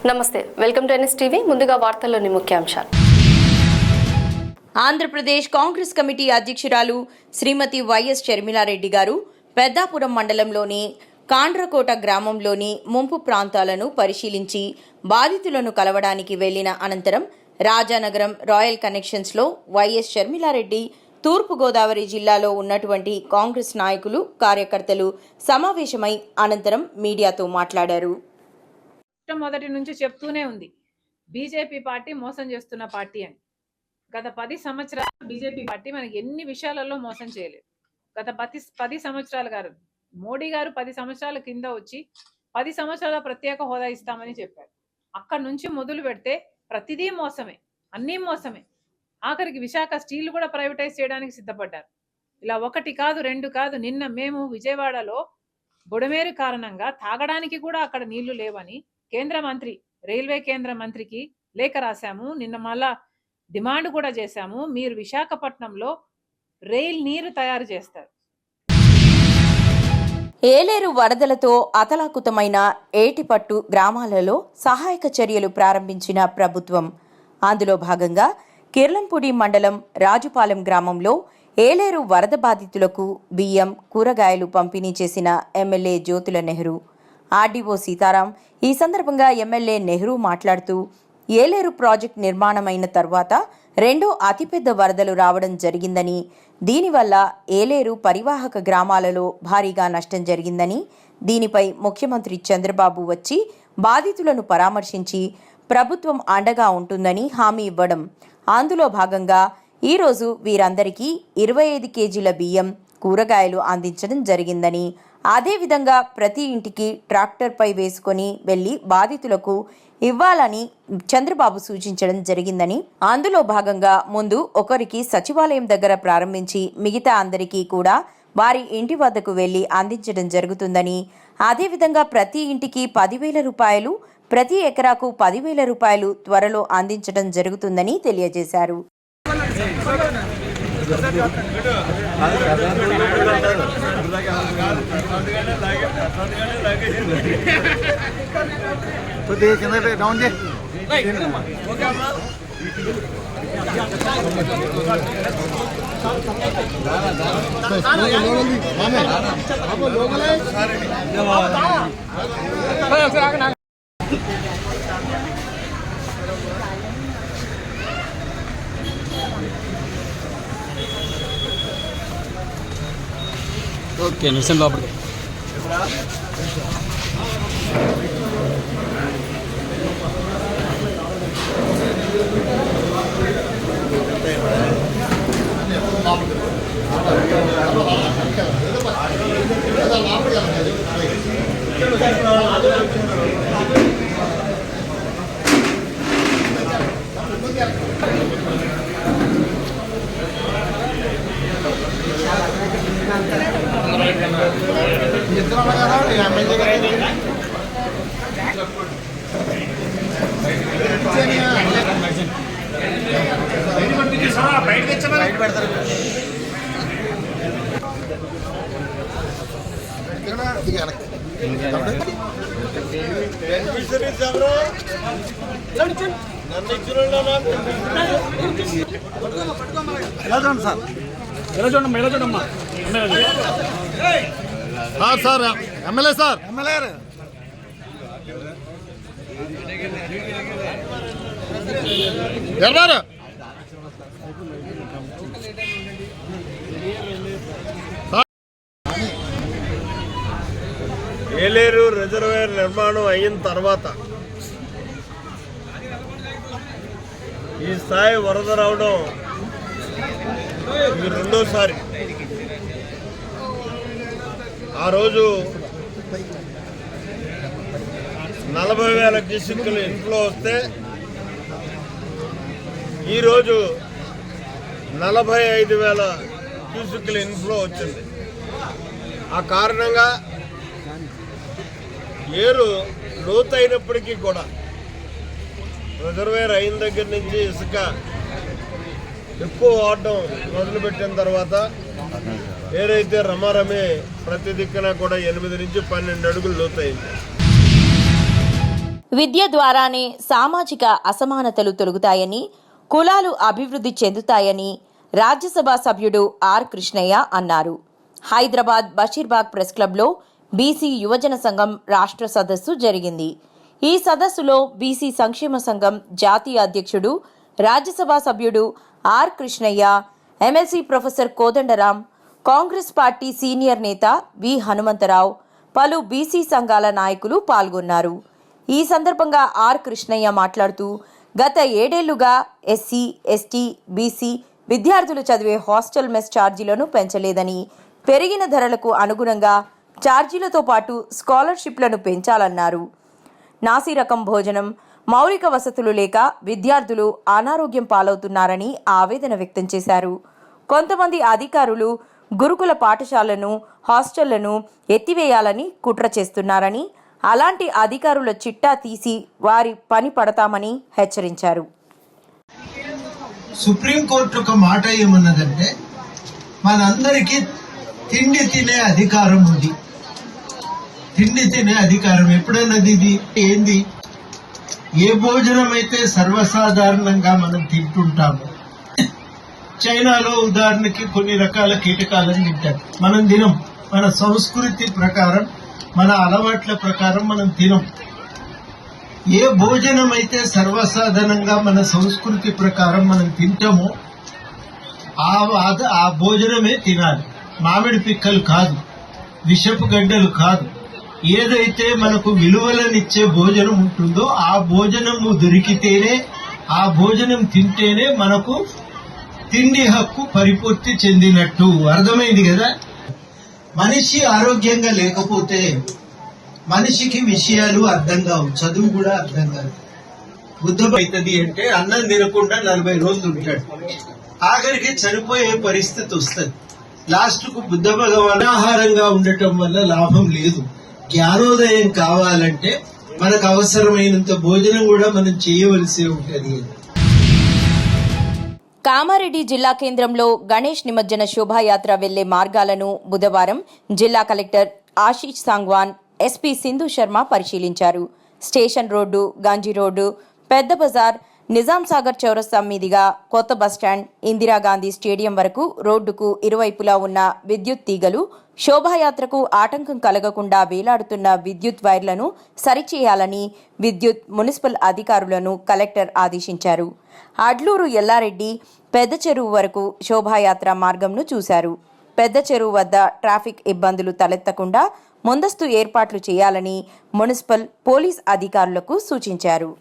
నమస్తే, welcome to NS TV. ముందుగా వార్తల్లోని ముఖ్యాంశాలు. ఆంధ్రప్రదేశ్ కాంగ్రెస్ కమిటీ అధ్యక్షురాలు శ్రీమతి వైఎస్ షర్మిలారెడ్డి గారు పెద్దాపురం మండలంలోని కాండ్రకోట గ్రామంలోని ముంపు ప్రాంతాలను పరిశీలించి బాధితులను కలవడానికి వెళ్లిన అనంతరం రాజానగరం రాయల్ కనెక్షన్స్లో వైఎస్ షర్మిలారెడ్డి తూర్పుగోదావరి జిల్లాలో ఉన్నటువంటి కాంగ్రెస్ నాయకులు, కార్యకర్తలు సమావేశమై అనంతరం మీడియాతో మాట్లాడారు. మొదటి నుంచి చెప్తూనే ఉంది, బీజేపీ పార్టీ మోసం చేస్తున్న పార్టీ అని. గత 10 సంవత్సరాలు బీజేపీ పార్టీ మనకి ఎన్ని విషయాలలో మోసం చేయలేదు. గత 10 సంవత్సరాలు గారు మోడీ గారు 10 సంవత్సరాల కింద వచ్చి 10 సంవత్సరాల ప్రత్యేక హోదా ఇస్తామని చెప్పారు. అక్కడి నుంచి మొదలు పెడితే ప్రతిదీ మోసమే, అన్నీ మోసమే. ఆఖరికి విశాఖ స్టీల్ కూడా ప్రైవేటైజ్ చేయడానికి సిద్ధపడ్డారు. ఇలా 1 కాదు 2 కాదు. నిన్న మేము విజయవాడలో బుడమేరు కారణంగా తాగడానికి కూడా అక్కడ నీళ్లు లేవని కేంద్ర మంత్రి, రైల్వే కేంద్ర మంత్రికి లేఖ రాశాము. నిన్న మళ్ళా డిమాండ్ కూడా చేశాము, మీరు విశాఖపట్నంలో రైల్ నీరు తయారు చేస్తారు. ఏలేరు వరదలతో అతలాకుతమైన ఏటిపట్టు గ్రామాలలో సహాయక చర్యలు ప్రారంభించిన ప్రభుత్వం. అందులో భాగంగా కిర్లంపూడి మండలం రాజుపాలెం గ్రామంలో ఏలేరు వరద బాధితులకు బియ్యం, కూరగాయలు పంపిణీ చేసిన ఎమ్మెల్యే జ్యోతుల నెహ్రూ. ఆర్డీఓ సీతారాం ఈ సందర్భంగా ఎమ్మెల్యే నెహ్రూ మాట్లాడుతూ, ఏలేరు ప్రాజెక్టు నిర్మాణమైన తర్వాత రెండో అతిపెద్ద వరదలు రావడం జరిగిందని, దీనివల్ల ఏలేరు పరివాహక గ్రామాలలో భారీగా నష్టం జరిగిందని, దీనిపై ముఖ్యమంత్రి చంద్రబాబు వచ్చి బాధితులను పరామర్శించి ప్రభుత్వం అండగా ఉంటుందని హామీ ఇవ్వడం. అందులో భాగంగా ఈరోజు వీరందరికీ 25 కేజీల బియ్యం, కూరగాయలు అందించడం జరిగిందని, అదేవిధంగా ప్రతి ఇంటికి ట్రాక్టర్పై వేసుకొని వెళ్లి బాధితులకు ఇవ్వాలని చంద్రబాబు సూచించడం జరిగిందని, అందులో భాగంగా ముందు ఒకరికి సచివాలయం దగ్గర ప్రారంభించి మిగతా అందరికీ కూడా వారి ఇంటి వద్దకు వెళ్లి అందించడం జరుగుతుందని, అదేవిధంగా ప్రతి ఇంటికి 10,000 రూపాయలు, ప్రతి ఎకరాకు 10,000 రూపాయలు త్వరలో అందించడం జరుగుతుందని తెలియజేశారు. ఓకే, నిమిషం లోపలికి. సార్ ఎమ్మెల్యే సార్ ఎవరు ఏలేరు రిజర్వాయర్ నిర్మాణం అయిన తర్వాత ఈ స్థాయి వరద రావడం ఇది రెండోసారి. ఆ రోజు 40,000 క్యూసెక్కులు ఇన్ఫ్లో వస్తే ఈరోజు 45,000 క్యూసెక్కులు ఇన్ఫ్లో వచ్చింది. ఆ కారణంగా ఏరు లోతైనప్పటికీ కూడా రిజర్వేర్ అయిన దగ్గర నుంచి ఇసుక ఎక్కువ వాడడం మొదలుపెట్టిన తర్వాత ఏదైతే రమారమే ప్రతి దిక్కున కూడా 8 నుంచి 12 అడుగులు లోతైంది. విద్య ద్వారానే సామాజిక అసమానతలు తొలగుతాయని, కులాలు అభివృద్ధి చెందుతాయని రాజ్యసభ సభ్యుడు ఆర్ కృష్ణయ్య అన్నారు. హైదరాబాద్ బషీర్బాగ్ ప్రెస్ క్లబ్లో బీసీ యువజన సంఘం రాష్ట్ర సదస్సు జరిగింది. ఈ సదస్సులో బీసీ సంక్షేమ సంఘం జాతీయ అధ్యక్షుడు, రాజ్యసభ సభ్యుడు R Krishnaiah, MLC professor Kodandaram, Congress party senior నేత వి హనుమంతరావు, పలు బీసీ సంఘాల నాయకులు పాల్గొన్నారు. ఈ సందర్భంగా ఆర్ కృష్ణయ్య మాట్లాడుతూ, గత 7 ఏళ్లుగా ఎస్సీ, ఎస్టీ, బీసీ విద్యార్థులు చదివే హాస్టల్ మెస్ ఛార్జీలను పెంచలేదని, పెరిగిన ధరలకు అనుగుణంగా ఛార్జీలతో పాటు స్కాలర్షిప్లను పెంచాలన్నారు. నాసిరకం భోజనం, మౌలిక వసతులు లేక విద్యార్థులు అనారోగ్యం పాలవుతున్నారని ఆవేదన వ్యక్తం చేశారు. కొంతమంది అధికారులు గురుకుల పాఠశాలను, హాస్టళ్లను ఎత్తివేయాలని కుట్ర చేస్తున్నారని, అలాంటి అధికారుల చిట్టా తీసి వారి పని పడతామని హెచ్చరించారు. సుప్రీంకోర్టు ఒక మాట ఏమన్నదంటే, మనందరికీ తిండి తినే అధికారం ఉంది. తిండి తినే అధికారం ఎప్పుడన్నది ఇది ఏంది? ఏ భోజనం అయితే సర్వసాధారణంగా మనం తింటుంటాము. చైనాలో ఉదాహరణకి కొన్ని రకాల కీటకాలను తింటారు, మనం తినం. మన సంస్కృతి ప్రకారం, మన అలవాట్ల ప్రకారం మనం తినం. ఏ భోజనం అయితే సర్వసాధారణంగా మన సంస్కృతి ప్రకారం మనం తింటామో ఆ భోజనమే తినాలి. మామిడి పిక్కలు కాదు, విషపు గడ్డలు కాదు. ఏదైతే మనకు విలువలనిచ్చే భోజనం ఉంటుందో ఆ భోజనము దొరికితేనే, ఆ భోజనం తింటేనే మనకు తిండి హక్కు పరిపూర్తి చెందినట్టు. అర్థమైంది కదా? మనిషి ఆరోగ్యంగా లేకపోతే మనిషికి విషయాలు అర్థం కావు, చదువు కూడా అర్థం కాదు. బుద్ధమైతుంది అంటే అన్నం తినకుండా 40 రోజులు ఉంటాడు, ఆఖరికి చనిపోయే పరిస్థితి వస్తుంది. లాస్ట్ కు బుద్ధ భగవాన్ ఆహారంగా ఉండటం వల్ల లాభం లేదు. జ్ఞానోదయం కావాలంటే మనకు అవసరమైనంత భోజనం కూడా మనం చేయవలసి ఉంటుంది. కామారెడ్డి జిల్లా కేంద్రంలో గణేష్ నిమజ్జన శోభాయాత్ర వెళ్లే మార్గాలను బుధవారం జిల్లా కలెక్టర్ ఆశీష్ సాంగ్వాన్, ఎస్పీ సింధు శర్మ పరిశీలించారు. స్టేషన్ రోడ్డు, గంజి రోడ్డు, పెద్ద బజార్, నిజాం సాగర్ చౌరస్తా మీదుగా కొత్త బస్టాండ్, ఇందిరాగాంధీ స్టేడియం వరకు రోడ్డుకు ఇరువైపులా ఉన్న విద్యుత్ తీగలు, శోభాయాత్రకు ఆటంకం కలగకుండా వేలాడుతున్న విద్యుత్ వైర్లను సరిచేయాలని విద్యుత్, మున్సిపల్ అధికారులను కలెక్టర్ ఆదేశించారు. అడ్లూరు ఎల్లారెడ్డి, పెద్ద చెరువు వరకు శోభాయాత్ర మార్గంను చూశారు. పెద్ద చెరువు వద్ద ట్రాఫిక్ ఇబ్బందులు తలెత్తకుండా ముందస్తు ఏర్పాట్లు చేయాలని మున్సిపల్, పోలీస్ అధికారులకు సూచించారు.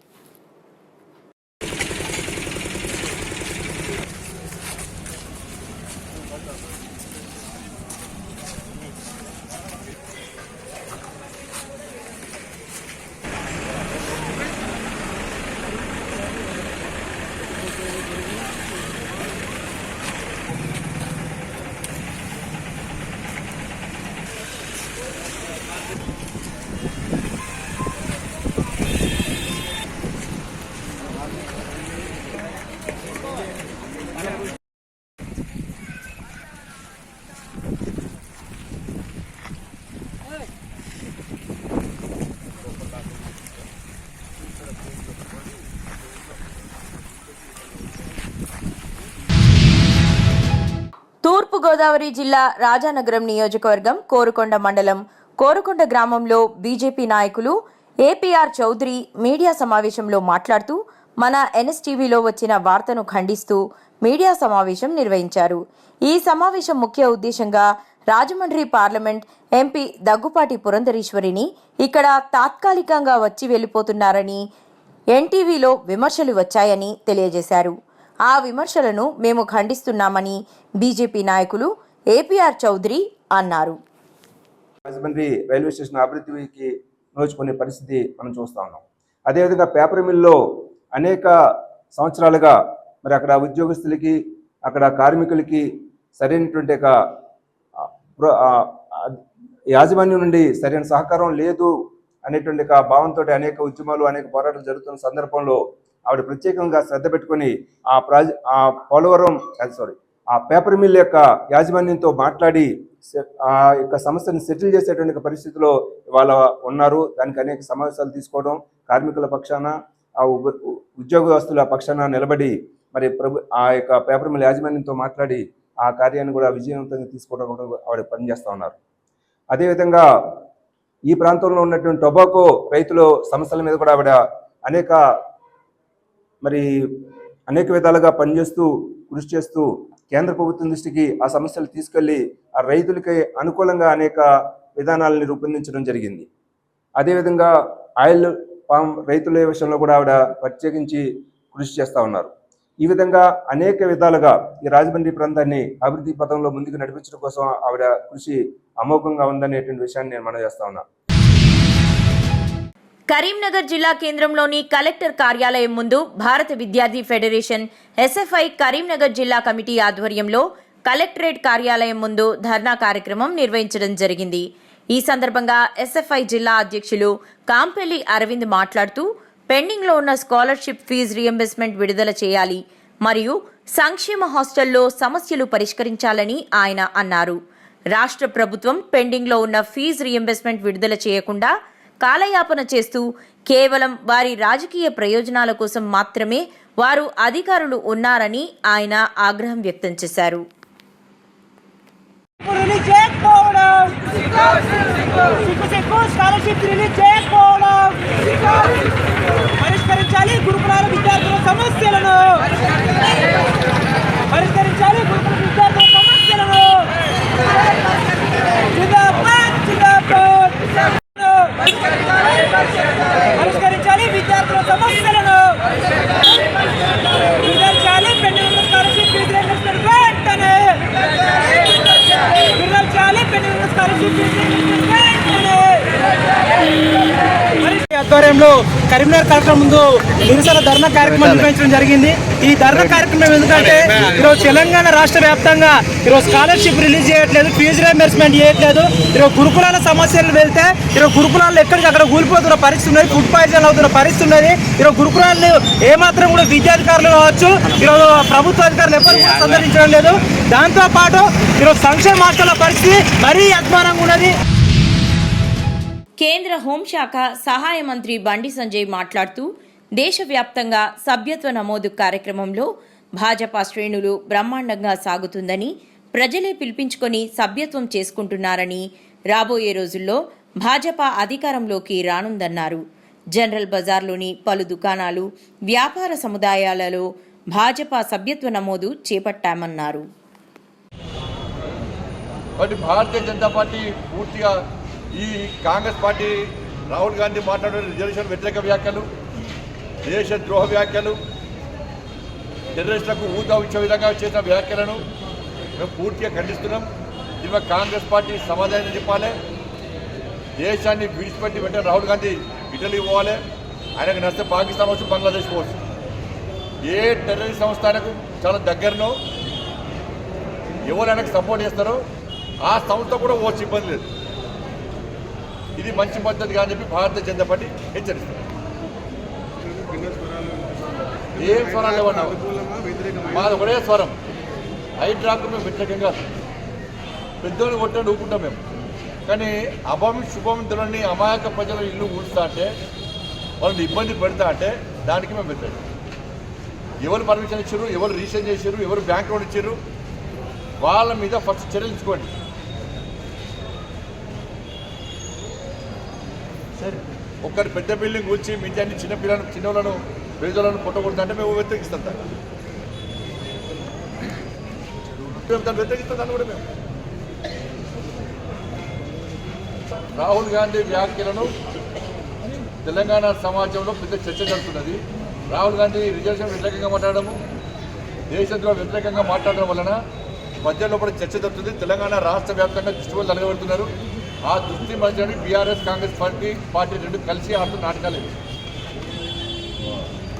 తూర్పుగోదావరి జిల్లా రాజానగరం నియోజకవర్గం కోరుకొండ మండలం కోరుకొండ గ్రామంలో బీజేపీ నాయకులు ఏపీఆర్ చౌదరి మీడియా సమావేశంలో మాట్లాడుతూ మన ఎన్ఎస్టీవీలో వచ్చిన వార్తను ఖండిస్తూ మీడియా సమావేశం నిర్వహించారు. ఈ సమావేశం ముఖ్య ఉద్దేశంగా రాజమండ్రి పార్లమెంట్ ఎంపీ దగ్గుపాటి పురంధరేశ్వరిని ఇక్కడ తాత్కాలికంగా వచ్చి వెళ్లిపోతున్నారని ఎన్టీవీలో విమర్శలు వచ్చాయని తెలియజేశారు. ఆ విమర్శలను మేము ఖండిస్తున్నామని బీజేపీ నాయకులు ఏపీఆర్ చౌదరి అన్నారు. రాజమండ్రి రైల్వే స్టేషన్ అభివృద్ధికి నోచుకునే పరిస్థితి మనం చూస్తా ఉన్నాం. అదేవిధంగా పేపర్ మిల్లో అనేక సంవత్సరాలుగా మరి అక్కడ ఉద్యోగస్తులకి, అక్కడ కార్మికులకి సరైనటువంటి యాజమాన్యం నుండి సరైన సహకారం లేదు అనేటువంటి భావంతో అనేక ఉద్యమాలు, అనేక పోరాటాలు జరుగుతున్న సందర్భంలో ఆవిడ ప్రత్యేకంగా శ్రద్ధ పెట్టుకుని ఆ పేపర్ మిల్ యొక్క యాజమాన్యంతో మాట్లాడి ఆ యొక్క సమస్యను సెటిల్ చేసేటువంటి పరిస్థితిలో వాళ్ళ ఉన్నారు. దానికి అనేక సమావేశాలు తీసుకోవడం, కార్మికుల పక్షాన ఆ ఉద్యోగస్తుల పక్షాన నిలబడి మరి ఆ యొక్క పేపర్ మిల్ యాజమాన్యంతో మాట్లాడి ఆ కార్యాన్ని కూడా విజయవంతంగా తీసుకోవడం కూడా ఆవిడ పనిచేస్తూ ఉన్నారు. అదేవిధంగా ఈ ప్రాంతంలో ఉన్నటువంటి టొబాకో రైతుల సమస్యల మీద కూడా ఆవిడ అనేక విధాలుగా పనిచేస్తూ కృషి చేస్తూ కేంద్ర ప్రభుత్వం దృష్టికి ఆ సమస్యలు తీసుకెళ్లి ఆ రైతులకి అనుకూలంగా అనేక విధానాలను రూపొందించడం జరిగింది. అదేవిధంగా ఆయిల్ పామ్ రైతుల విషయంలో కూడా ఆవిడ ప్రత్యేకించి కృషి చేస్తూ ఉన్నారు. ఈ విధంగా అనేక విధాలుగా ఈ రాజమండ్రి ప్రాంతాన్ని అభివృద్ధి పథంలో ముందుకు నడిపించడం కోసం ఆవిడ కృషి అమోఘంగా ఉందనేటువంటి విషయాన్ని నేను మనవి చేస్తా ఉన్నా. కరీంనగర్ జిల్లా కేంద్రంలోని కలెక్టర్ కార్యాలయం ముందు భారత విద్యార్థి ఫెడరేషన్ ఎస్ఎఫ్ఐ కరీంనగర్ జిల్లా కమిటీ ఆధ్వర్యంలో కలెక్టరేట్ కార్యాలయం ముందు ధర్నా కార్యక్రమం నిర్వహించడం జరిగింది. ఈ సందర్భంగా ఎస్ఎఫ్ఐ జిల్లా అధ్యక్షులు కాంపెల్లి అరవింద్ మాట్లాడుతూ పెండింగ్లో ఉన్న స్కాలర్షిప్ ఫీజు రియంబర్స్మెంట్ విడుదల చేయాలి మరియు సంక్షేమ హాస్టల్లో సమస్యలు పరిష్కరించాలని ఆయన అన్నారు. రాష్ట్ర ప్రభుత్వం పెండింగ్లో ఉన్న ఫీజు రియంబర్స్మెంట్ విడుదల చేయకుండా కాలయాపన చేస్తూ కేవలం వారి రాజకీయ ప్రయోజనాల కోసం మాత్రమే వారు అధికారులు ఉన్నారని ఆయన ఆగ్రహం వ్యక్తం చేశారు. పరిష్కరించాలి గురుకులాల విద్యార్థుల సమస్యలను, పరిష్కరించాలి గురుకుల విద్యార్థుల సమస్యలను. జిందాబాద్ జిందాబాద్. పరిష్కరించాలి విద్యార్థుల సమస్యలను, విడుదల పెండింగ్ స్కాలర్షిప్ ఫీజు రియంబర్స్మెంట్ వెంటనే, విడుదల పెండింగ్ స్కాలర్షిప్ ఫీజు రియంబర్స్మెంట్ వెంటనే. ఆధ్వర్యంలో కరీంనగర్ కలెక్టర్ ముందు నిరసన ధర్నా కార్యక్రమం నిర్వహించడం జరిగింది. ఈ ధర్నా కార్యక్రమం ఎందుకంటే ఈరోజు తెలంగాణ రాష్ట్ర వ్యాప్తంగా ఈరోజు స్కాలర్షిప్ రిలీజ్ చేయట్లేదు, ఫీజు రియంబర్స్మెంట్ చేయట్లేదు. ఈరోజు గురుకులాల సమస్యలు వెళ్తే ఈరోజు గురుకులాలు ఎక్కడికి అక్కడ కూలిపోతున్న పరిస్థితి ఉన్నది, ఫుడ్ పాయిజన్ అవుతున్న పరిస్థితి ఉన్నది. ఈరోజు గురుకులాలు ఏమాత్రం కూడా విద్యాధికారులు కావచ్చు, ఈరోజు ప్రభుత్వ అధికారులు ఎవరు కూడా సందర్శించడం లేదు. దాంతోపాటు ఈరోజు సంక్షేమ హాస్టళ్ల పరిస్థితి మరీ అధ్వానంగా ఉన్నది. కేంద్ర హోంశాఖ సహాయ మంత్రి బండి సంజయ్ మాట్లాడుతూ దేశవ్యాప్తంగా సభ్యత్వ నమోదు కార్యక్రమంలో భాజపా శ్రేణులు బ్రహ్మాండంగా సాగుతుందని, ప్రజలే పిలిపించుకొని సభ్యత్వం చేసుకుంటున్నారని, రాబోయే రోజుల్లో భాజపా అధికారంలోకి రానుందన్నారు. జనరల్ బజార్లోని పలు దుకాణాలు, వ్యాపార సముదాయాలలో భాజపా సభ్యత్వ నమోదు చేపట్టామన్నారు. భారతీయ జనతా పార్టీ పూర్తిగా ఈ కాంగ్రెస్ పార్టీ రాహుల్ గాంధీ మాట్లాడిన రిజర్వేషన్ వ్యతిరేక వ్యాఖ్యలు, దేశ ద్రోహ వ్యాఖ్యలు, టెర్రరిస్టులకు ఊతా ఇచ్చే విధంగా చేసిన వ్యాఖ్యలను మేము పూర్తిగా ఖండిస్తున్నాం. దీని కాంగ్రెస్ పార్టీ సమాధానం చెప్పాలి. దేశాన్ని విడిచిపెట్టి వెంటనే రాహుల్ గాంధీ ఇటలీ పోవాలి. ఆయనకు నచ్చితే పాకిస్తాన్ వచ్చు, బంగ్లాదేశ్ పోవచ్చు. ఏ టెర్రరిస్ట్ సంస్థ ఆయనకు చాలా దగ్గరనో ఎవరు ఆయనకు సపోర్ట్ చేస్తారో ఆ సంస్థ కూడా పోవచ్చు, ఇబ్బంది లేదు. ఇది మంచి పద్ధతి కాని చెప్పి భారతీయ జనతా పార్టీ హెచ్చరిస్తుంది. ఏం స్వరాలు లేవన్నా, మాది ఒకటే స్వరం. హైడ్రాకు మేము వ్యతిరేకంగా పెద్దోళ్ళు కొట్టండి ఊపుకుంటాం మేము. కానీ అభం శుభం తెలియని అమాయక ప్రజల ఇల్లు ఊడుస్తా అంటే, వాళ్ళని ఇబ్బంది పెడతా అంటే దానికి మేము వ్యతిరేకం. ఎవరు పర్మిషన్ ఇచ్చారు, ఎవరు రిజిస్ట్రేషన్ చేశారు, ఎవరు బ్యాంక్ లోన్ ఇచ్చారు, వాళ్ళ మీద ఫస్ట్ చర్యలు తీసుకోండి. ఒక్కరి పెద్ద బిల్డింగ్ కూర్చి మిగతాన్ని చిన్నవాళ్ళను పేదలను పొట్టకూడదు అంటే మేము వ్యతిరేకిస్తాం. దాన్ని వ్యతిరేకిస్తాం. దాన్ని కూడా మేము రాహుల్ గాంధీ వ్యాఖ్యలను తెలంగాణ సమాజంలో పెద్ద చర్చ జరుగుతున్నది. రాహుల్ గాంధీ రిజర్వేషన్ వ్యతిరేకంగా మాట్లాడము, దేశంలో వ్యతిరేకంగా మాట్లాడడం వలన మధ్యలో కూడా చర్చ జరుగుతుంది. తెలంగాణ రాష్ట్ర వ్యాప్తంగా దృష్టి వాళ్ళు తలగబెడుతున్నారు. ఆ దృష్టి మధ్యని బీఆర్ఎస్ కాంగ్రెస్ పార్టీ రెండు కలిసి ఆడుతున్న నాటకాలు.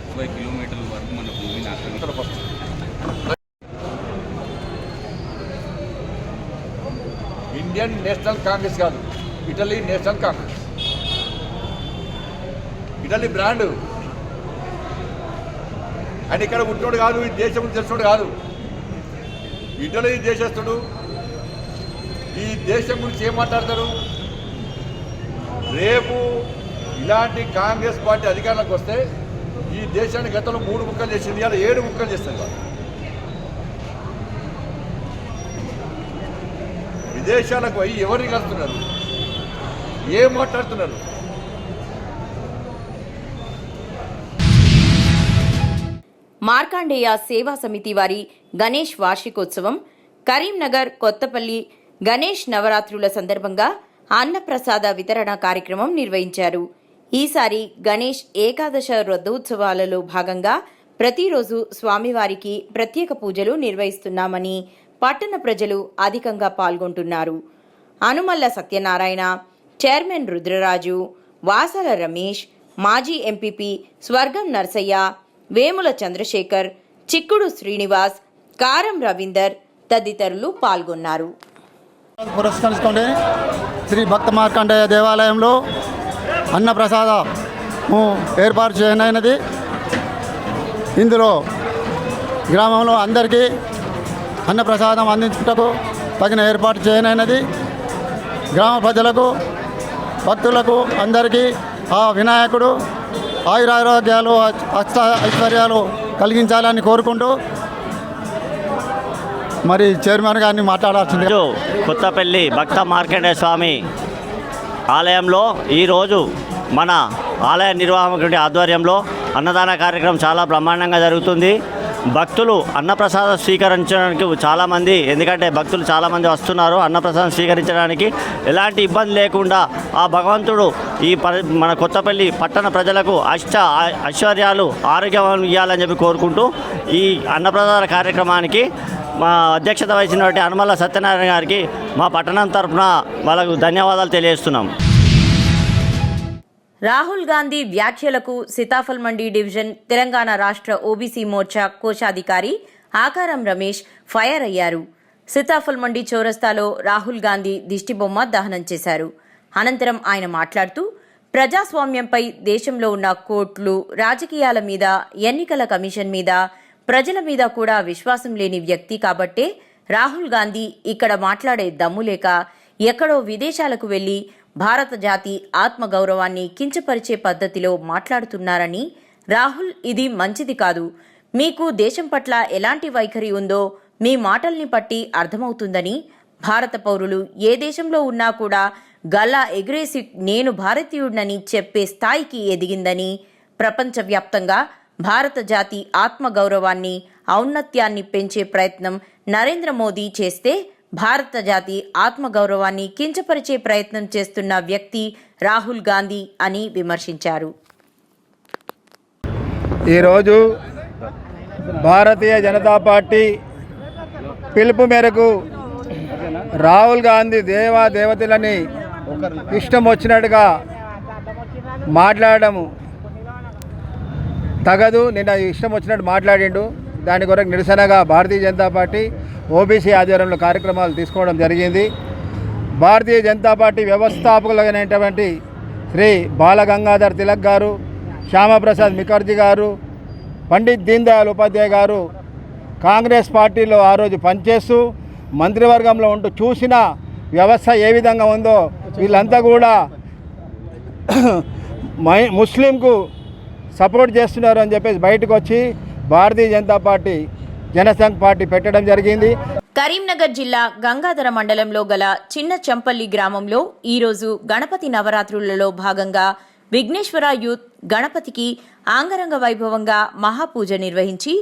30 కిలోమీటర్ల వరకు మన భూమిని ఆక్రమించారు. ఇండియన్ నేషనల్ కాంగ్రెస్ కాదు, Italy national Congress. Italy brand. ఆయన ఇక్కడ పుట్టినోడు కాదు, ఈ దేశం తెలిసినోడు కాదు. ఇటలీ దేశస్తుడు, ఈ దేశం గురించి ఏం మాట్లాడతారు? రేపు ఇలాంటి కాంగ్రెస్ పార్టీ అధికారంలోకి వస్తే ఈ దేశాన్ని గతంలో 3 ముక్కలు చేసింది, ఇలా 7 ముక్కలు చేస్తుంది వాళ్ళు. విదేశాలకు పోయి ఎవరిని కలుస్తున్నారు, ఏం మాట్లాడుతున్నారు? మార్కాండేయ సేవా సమితి వారి గణేష్ వార్షికోత్సవం కరీంనగర్ కొత్తపల్లి గణేష్ నవరాత్రుల సందర్భంగా అన్నప్రసాద వితరణ కార్యక్రమం నిర్వహించారు. ఈసారి గణేష్ ఏకాదశ రథోత్సవాలలో భాగంగా ప్రతిరోజు స్వామివారికి ప్రత్యేక పూజలు నిర్వహిస్తున్నామని పట్టణ ప్రజలు అధికంగా పాల్గొంటున్నారు. అనుమల్ల సత్యనారాయణ, చైర్మన్ రుద్రరాజు, వాసాల రమేష్, మాజీ ఎంపీపీ స్వర్గం నర్సయ్య, వేముల చంద్రశేఖర్, చిక్కుడు శ్రీనివాస్, కారం రవీందర్ తదితరులు పాల్గొన్నారు. పురస్కరించుకోండి శ్రీ భక్త మార్కండేయ దేవాలయంలో అన్నప్రసాదము ఏర్పాటు చేయనైనది. ఇందులో గ్రామంలో అందరికీ అన్నప్రసాదం అందించుటకు తగిన ఏర్పాటు చేయనైనది. గ్రామ ప్రజలకు భక్తులకు అందరికీ ఆ వినాయకుడు ఆయురారోగ్యాలు అష్ట ఐశ్వర్యాలు కలిగించాలని కోరుకుంటూ మరి చైర్మన్ గారిని మాట్లాడాల్సింది. కొత్తపల్లి భక్త మార్కండేయ స్వామి ఆలయంలో ఈరోజు మన ఆలయ నిర్వాహకుడి ఆధ్వర్యంలో అన్నదాన కార్యక్రమం చాలా బ్రహ్మాండంగా జరుగుతుంది. భక్తులు అన్నప్రసాదం స్వీకరించడానికి చాలామంది, ఎందుకంటే భక్తులు చాలామంది వస్తున్నారు. అన్నప్రసాదం స్వీకరించడానికి ఎలాంటి ఇబ్బంది లేకుండా ఆ భగవంతుడు ఈ మన కొత్తపల్లి పట్టణ ప్రజలకు ఐశ్వర్యాలు ఆరోగ్యం ఇవ్వాలని చెప్పి కోరుకుంటూ ఈ అన్నప్రసాద కార్యక్రమానికి మా అధ్యక్షత వహించినటువంటి అనుమల్ల సత్యనారాయణ గారికి మా పట్టణం తరఫున వాళ్ళకు ధన్యవాదాలు తెలియజేస్తున్నాం. రాహుల్ గాంధీ వ్యాఖ్యలకు సీతాఫల్ మండి డివిజన్ తెలంగాణ రాష్ట్ర ఓబీసీ మోర్చా కోశాధికారి ఆకారం రమేష్ ఫైర్ అయ్యారు. సీతాఫల్ మండి చౌరస్తాలో రాహుల్ గాంధీ దిష్టిబొమ్మ దహనం చేశారు. అనంతరం ఆయన మాట్లాడుతూ ప్రజాస్వామ్యంపై, దేశంలో ఉన్న కోర్టులు, రాజకీయాల మీద, ఎన్నికల కమిషన్ మీద, ప్రజల మీద కూడా విశ్వాసం లేని వ్యక్తి కాబట్టే రాహుల్ గాంధీ ఇక్కడ మాట్లాడే దమ్ము లేక ఎక్కడో విదేశాలకు వెళ్లి భారత జాతి ఆత్మగౌరవాన్ని కించపరిచే పద్ధతిలో మాట్లాడుతున్నారని, రాహుల్ ఇది మంచిది కాదు, మీకు దేశం పట్ల ఎలాంటి వైఖరి ఉందో మీ మాటల్ని బట్టి అర్థమవుతుందని, భారత పౌరులు ఏ దేశంలో ఉన్నా కూడా గల్లా ఎగిరేసి నేను భారతీయుడినని చెప్పే స్థాయికి ఎదిగిందని, ప్రపంచవ్యాప్తంగా భారత జాతి ఆత్మగౌరవాన్ని, ఔన్నత్యాన్ని పెంచే ప్రయత్నం నరేంద్ర మోదీ చేస్తే భారత జాతి ఆత్మగౌరవాన్ని కించపరిచే ప్రయత్నం చేస్తున్న వ్యక్తి రాహుల్ గాంధీ అని విమర్శించారు. ఈరోజు భారతీయ జనతా పార్టీ పిలుపు మేరకు రాహుల్ గాంధీ దేవతలని ఇష్టం వచ్చినట్టుగా మాట్లాడము తగదు. నిన్న ఇష్టం వచ్చినట్టు మాట్లాడిండు. దాని కొరకు నిరసనగా భారతీయ జనతా పార్టీ ఓబీసీ ఆధ్వర్యంలో కార్యక్రమాలు తీసుకోవడం జరిగింది. భారతీయ జనతా పార్టీ వ్యవస్థాపకులైనటువంటి శ్రీ బాలగంగాధర్ తిలక్ గారు, శ్యామప్రసాద్ ముఖర్జీ గారు, పండిత్ దీన్ దయాళ్ ఉపాధ్యాయ గారు కాంగ్రెస్ పార్టీలో ఆ రోజు పనిచేస్తూ మంత్రివర్గంలో ఉంటూ చూసిన వ్యవస్థ ఏ విధంగా ఉందో వీళ్ళంతా కూడా ముస్లింకు సపోర్ట్ చేస్తున్నారు అని చెప్పేసి బయటకు వచ్చి భారతీయ జనతా పార్టీ జనసంఘ్ పార్టీ పెట్టడం జరిగింది. కరీంనగర్ జిల్లా గంగాధర మండలంలో గల చిన్న చంపల్లి గ్రామంలో ఈరోజు గణపతి నవరాత్రులలో భాగంగా విఘ్నేశ్వర యూత్ గణపతికి ఆంగరంగ వైభవంగా మహాపూజ నిర్వహించి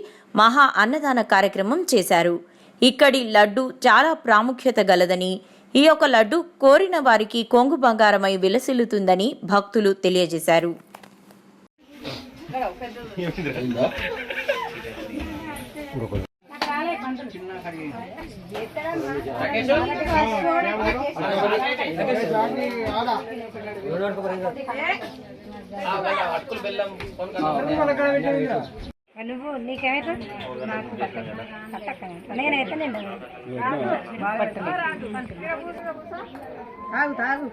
మహా అన్నదాన కార్యక్రమం చేశారు. ఇక్కడి లడ్డు చాలా ప్రాముఖ్యత గలదని, ఈ యొక్క లడ్డు కోరిన వారికి కొంగు బంగారమై విలసిల్లుతుందని భక్తులు తెలియజేశారు. నువ్వు నీకేమైతే నాకు నేనైతే నేను తాగు తాగు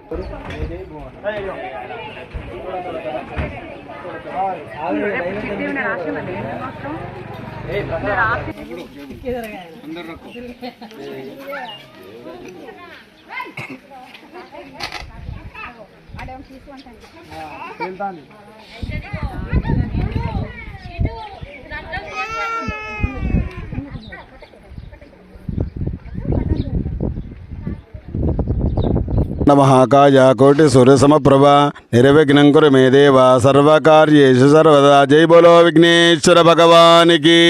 మహాకాయ కోటి సూర్యసమప్రభ నిర్విఘ్నం కురు మే దేవ సర్వకార్యేషు సర్వదా. జై బోలో విఘ్నేశ్వర భగవానికి,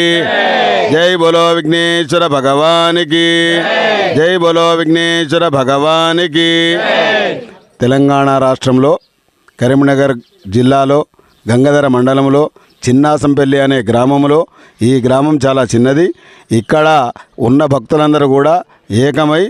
జై బోలో విఘ్నేశ్వర భగవానికి, జై బోలో విఘ్నేశ్వర భగవానికి. తెలంగాణ రాష్ట్రంలో కరీంనగర్ జిల్లాలో గంగాధర మండలంలో చిన్నాసంపల్లి అనే గ్రామంలో, ఈ గ్రామం చాలా చిన్నది. ఇక్కడ ఉన్న భక్తులందరూ కూడా ఏకమై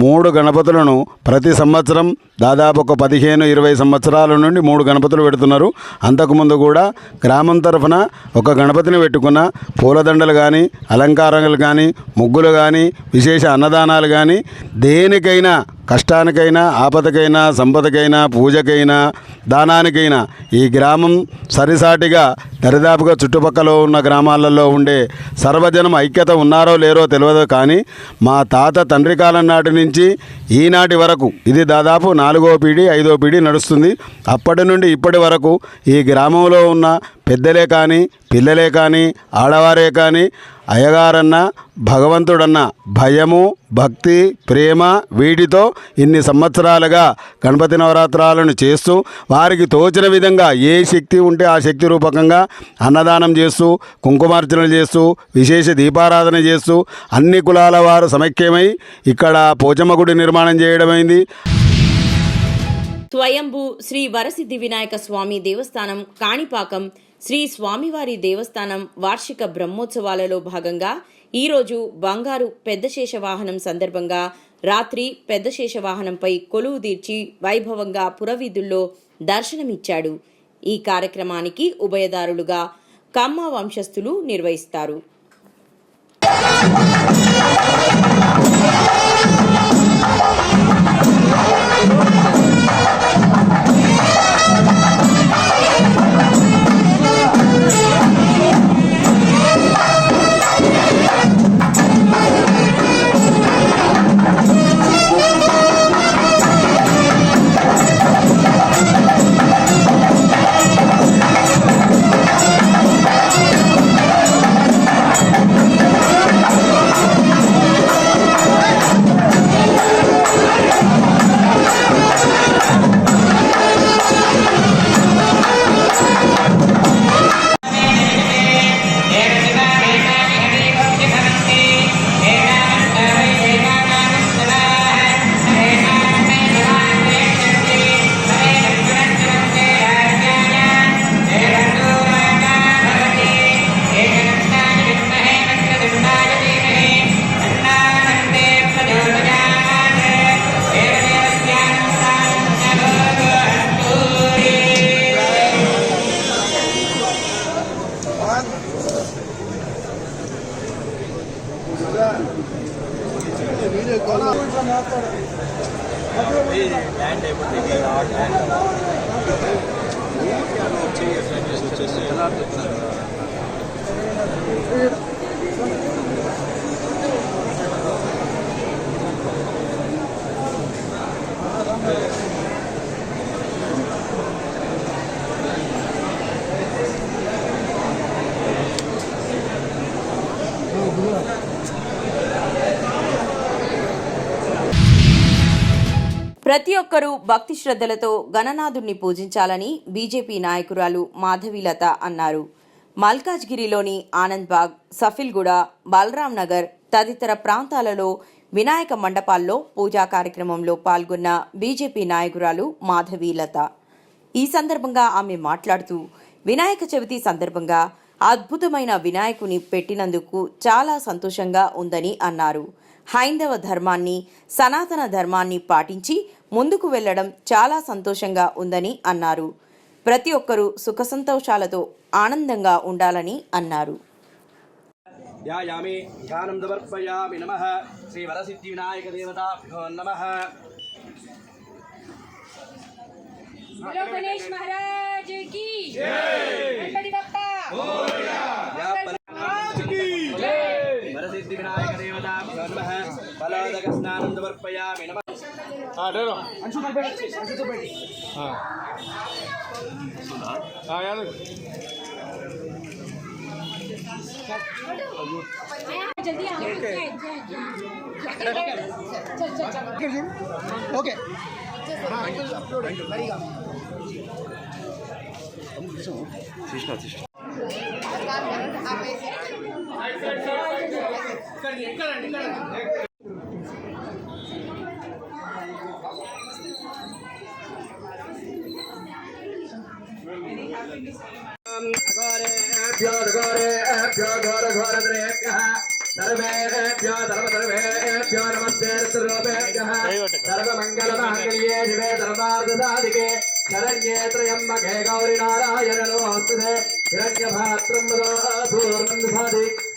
3 గణపతులను ప్రతి సంవత్సరం దాదాపు ఒక 15-20 సంవత్సరాల నుండి 3 గణపతులు పెడుతున్నారు. అంతకుముందు కూడా గ్రామం తరఫున ఒక గణపతిని పెట్టుకున్న పూలదండలు కానీ, అలంకారాలు కానీ, ముగ్గులు కానీ, విశేష అన్నదానాలు కానీ, దేనికైనా కష్టానికైనా, ఆపదకైనా, సంపదకైనా, పూజకైనా, దానానికైనా ఈ గ్రామం సరిసాటిగా దరిదాపుగా చుట్టుపక్కల ఉన్న గ్రామాలలో ఉండే సర్వజనం ఐక్యత ఉన్నారో లేరో తెలియదు. కానీ మా తాత తండ్రి కాలం నాటి నుంచి ఈనాటి వరకు ఇది దాదాపు 4వ పీఢి 5వ పీఢి నడుస్తుంది. అప్పటి నుండి ఇప్పటి వరకు ఈ గ్రామంలో ఉన్న పెద్దలే కానీ, పిల్లలే కానీ, ఆడవారే కానీ అయ్యగారన్న, భగవంతుడన్న భయము, భక్తి, ప్రేమ వీటితో ఇన్ని సంవత్సరాలుగా గణపతి నవరాత్రాలను చేస్తూ వారికి తోచిన విధంగా ఏ శక్తి ఉంటే ఆ శక్తి రూపకంగా అన్నదానం చేస్తూ, కుంకుమార్చనలు చేస్తూ, విశేష దీపారాధన చేస్తూ అన్ని కులాల వారు సమైక్యమై ఇక్కడ పోచమ్మ గుడి నిర్మాణం చేయడమైంది. స్వయంభూ శ్రీ వరసిద్ధి వినాయక స్వామి దేవస్థానం కాణిపాకం శ్రీ స్వామివారి దేవస్థానం వార్షిక బ్రహ్మోత్సవాలలో భాగంగా ఈరోజు బంగారు పెద్ద శేషవాహనం సందర్భంగా రాత్రి పెద్ద శేషవాహనంపై కొలువు తీర్చి వైభవంగా పురవీధుల్లో దర్శనమిచ్చాడు. ఈ కార్యక్రమానికి ఉభయదారులుగా కమ్మ వంశస్థులు నిర్వహిస్తారు. ప్రతి ఒక్కరూ భక్తి శ్రద్ధలతో గణనాథుణ్ణి పూజించాలని బీజేపీ నాయకురాలు మాధవీలత అన్నారు. మల్కాజ్గిరిలోని ఆనంద్బాగ్, సఫిల్గూడ, బలరాం నగర్ తదితర ప్రాంతాలలో వినాయక మండపాల్లో పూజా కార్యక్రమంలో పాల్గొన్న బీజేపీ నాయకురాలు మాధవీలత. ఈ సందర్భంగా ఆమె మాట్లాడుతూ వినాయక చవితి సందర్భంగా అద్భుతమైన వినాయకుని పెట్టినందుకు చాలా సంతోషంగా ఉందని అన్నారు. హైందవ ధర్మాన్ని, సనాతన ధర్మాన్ని పాటించి ముందుకు వెళ్లడం చాలా సంతోషంగా ఉందని అన్నారు. ప్రతి ఒక్కరూ సుఖ సంతోషాలతో ఆనందంగా ఉండాలని అన్నారు. శ్రీ వరసిద్ధి వినాయక దేవతాభ్యో నమః. గణేష్ మహారాజ్ కి జై. గణపతి బప్పా మోరియా. వరసిద్ధి వినాయక దేవతాభ్యో నమః. ఫలోదక స్నానం సమర్పయామి నమః. जल्दी आओ ఓకే सर्वेभ्यो नमस्ते सर्वमंगलमांगल्ये शिवे सर्वार्थसाधिके शरण्ये त्र्यंबके गौरी नारायण नमोस्तुते हिरण्यभात्रं मदसूर्णं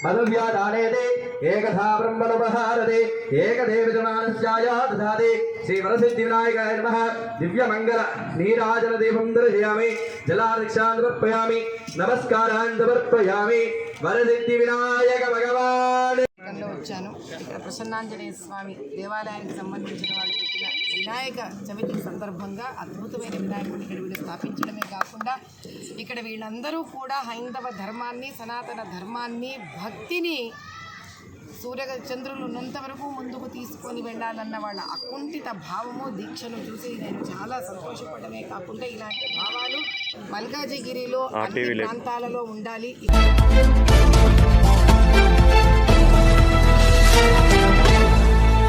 मधुव्यादानेति एकधा ब्रह्मणोपहारति एकदेवजमानस्याय दधाति श्रीवरसिद्धिविनायकाय नमः दिव्यमंगल नीराजन दीपं दर्शयामि जलार्क्षान् समर्पयामि नमस्कारान् समर्पयामि वरसिद्धिविनायक भगवान् వచ్చాను. ఇక్కడ ప్రసన్నాంజనేయ స్వామి దేవాలయానికి సంబంధించిన వాళ్ళు పెట్టిన వినాయక చవితి సందర్భంగా అద్భుతమైన వినాయకుడిని ఇక్కడ వీళ్ళు స్థాపించడమే కాకుండా ఇక్కడ వీళ్ళందరూ కూడా హైందవ ధర్మాన్ని, సనాతన ధర్మాన్ని, భక్తిని చంద్రులు ఉన్నంత వరకు ముందుకు తీసుకొని వెళ్ళాలన్న వాళ్ళ అకుంఠిత భావము, దీక్షను చూసి నేను చాలా సంతోషపడమే కాకుండా ఇలాంటి భావాలు మల్కాజిగిరిలో అన్ని ప్రాంతాలలో ఉండాలి.